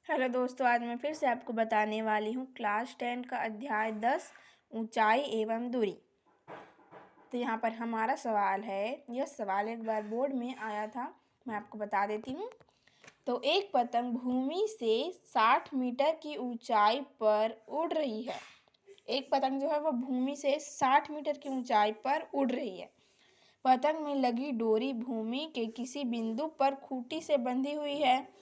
Hello दोस्तों, आज मैं फिर से आपको बताने वाली हूँ क्लास 10 का अध्याय 10 ऊंचाई एवं दूरी। तो यहाँ पर हमारा सवाल है, यह सवाल एक बार बोर्ड में आया था, मैं आपको बता देती हूँ। तो एक पतंग भूमि से 60 मीटर की ऊंचाई पर उड़ रही है। एक पतंग जो है वह भूमि से 60 मीटर की ऊंचाई पर उड़ रही है। पतंग में लगी डोरी भूमि के किसी बिंदु पर खूंटी से बंधी हुई है।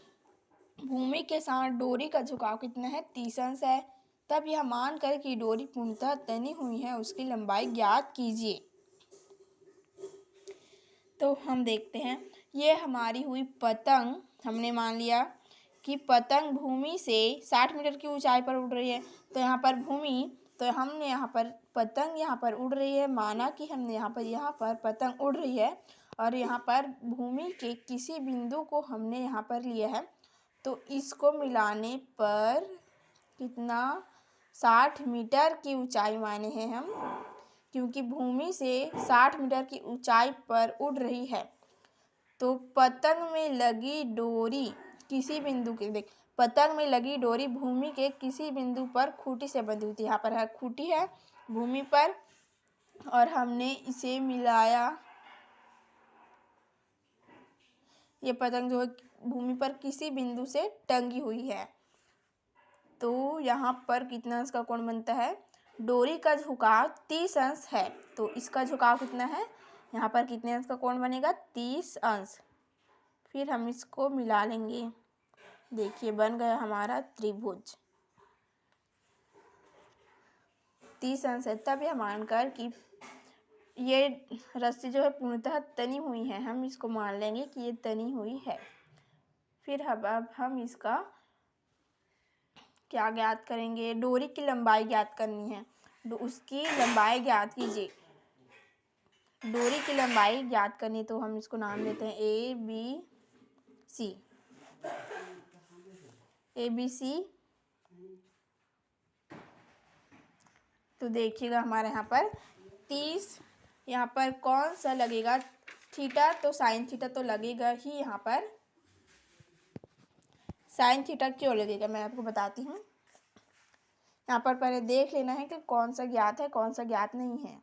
भूमि के साथ डोरी का झुकाव कितना है? 30 अंश है। तब यह मानकर कि डोरी पूर्णतः तनी हुई है, उसकी लंबाई ज्ञात कीजिए। तो हम देखते हैं, ये हमारी हुई पतंग। हमने मान लिया कि पतंग भूमि से 60 मीटर की ऊंचाई पर उड़ रही है। तो यहाँ पर भूमि, तो हमने यहाँ पर पतंग यहाँ पर उड़ रही है, माना कि हमने यहाँ पर पतंग उड़ रही है और यहाँ पर भूमि के किसी बिंदु को हमने यहाँ पर लिया है। तो इसको मिलाने पर कितना? 60 मीटर की ऊंचाई माने हैं हम, क्योंकि भूमि से 60 मीटर की ऊंचाई पर उड़ रही है। तो पतंग में लगी डोरी किसी बिंदु के, देख, पतंग में लगी डोरी भूमि के किसी बिंदु पर खूंटी से बंधी हुई थी। यहाँ पर है खूंटी है भूमि पर, और हमने इसे मिलाया। ये पतंग जो है भूमि पर किसी बिंदु से टंगी हुई है। तो यहाँ पर कितना अंश का कोण बनता है? डोरी का झुकाव 30 अंश है, तो इसका झुकाव कितना है? यहाँ पर कितने अंश का कोण बनेगा? 30 अंश। फिर हम इसको मिला लेंगे। देखिए बन गया हमारा त्रिभुज। 30 अंश है, तब यह मानकर कि ये रस्सी जो है पूर्णतः तनी हुई है, हम इसको मान लेंगे कि ये तनी हुई है। फिर अब हम इसका क्या ज्ञात करेंगे? डोरी की लंबाई ज्ञात करनी है, उसकी लंबाई ज्ञात कीजिए। डोरी की लंबाई ज्ञात करनी, तो हम इसको नाम देते हैं ए बी सी। तो देखिएगा हमारे यहाँ पर 30, यहाँ पर कौन सा लगेगा? थीटा, तो साइन थीटा तो लगेगा ही। यहाँ पर साइन थीटा क्यों लगेगा, मैं आपको बताती हूँ। यहाँ पर पहले देख लेना है कि कौन सा ज्ञात है, कौन सा ज्ञात नहीं है।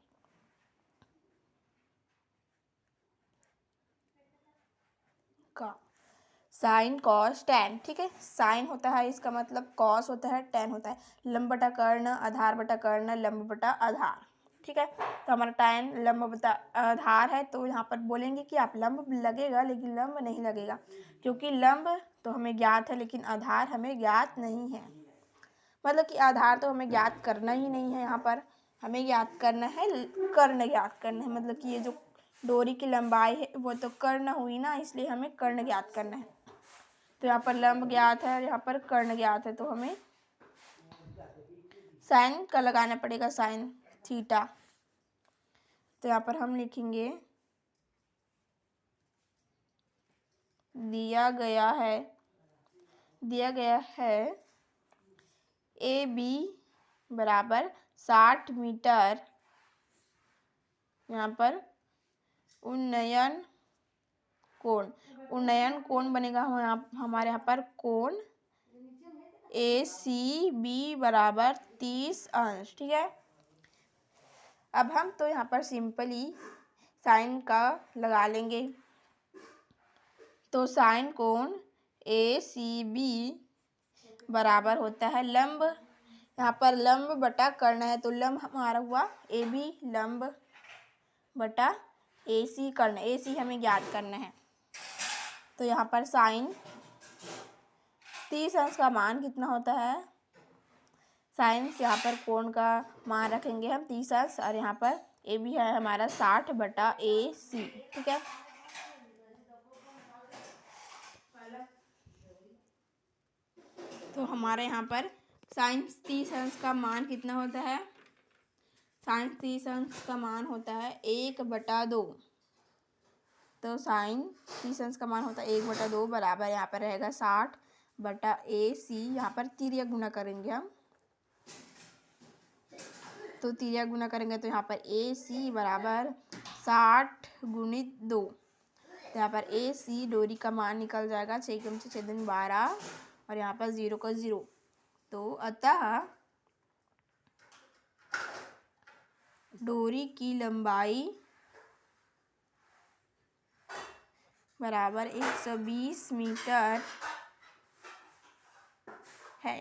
का साइन कॉस टैन, ठीक है। साइन होता है, इसका मतलब कॉस होता है, टैन होता है लंब बटा कर्ण, आधार बटा कर्ण, लंब बटा आधार, ठीक है। तो हमारा टैन लंब बटा आधार है, तो यहाँ पर बोलेंगे कि आप लंब लगेगा, लेकिन लंब नहीं लगेगा, क्योंकि लंब तो हमें ज्ञात है लेकिन आधार हमें ज्ञात नहीं है। मतलब कि आधार तो हमें ज्ञात करना ही नहीं है, यहाँ पर हमें ज्ञात करना है कर्ण ज्ञात करना है। मतलब कि ये जो डोरी की लंबाई है वो तो कर्ण हुई ना, इसलिए हमें कर्ण ज्ञात करना है। तो यहाँ पर लंब ज्ञात है और यहाँ पर कर्ण ज्ञात है, तो हमें साइन का लगाना पड़ेगा, साइन थीटा। तो यहाँ पर हम लिखेंगे, दिया गया है ए बी बराबर 60 मीटर। यहाँ पर उन्नयन कोण बनेगा हमारे यहाँ पर कोण ए सी बी बराबर 30 अंश, ठीक है। अब हम तो यहाँ पर सिंपली साइन का लगा लेंगे। तो साइन कोण ए सी बी बराबर होता है लंब, यहाँ पर लंब बटा कर्ण है, तो लंब हमारा हुआ ए बी लंब बटा ए सी कर्ण। ए सी हमें ज्ञात करना है। तो यहाँ पर साइन 30 अंश का मान कितना होता है? साइन यहाँ पर कोण का मान रखेंगे हम 30 अंश, और यहाँ पर ए बी है हमारा 60 बटा ए सी, ठीक है। तो हमारे यहाँ पर साइन 30 अंश का मान कितना होता है? साइन 30 अंश का मान होता है 1/2। तो साइन 30 अंश का मान होता है 1/2 बराबर यहाँ पर रहेगा 60 बटा ए सी। यहाँ पर तिर्यक गुना करेंगे हम, तो तिर्यक गुना करेंगे तो यहाँ पर ए सी बराबर 60 गुणित 2। तो यहाँ पर ए सी डोरी का मान निकल जाएगा 6 × 6 = 12, और यहाँ पर 0 का 0। तो अतः डोरी की लंबाई बराबर 120 मीटर है।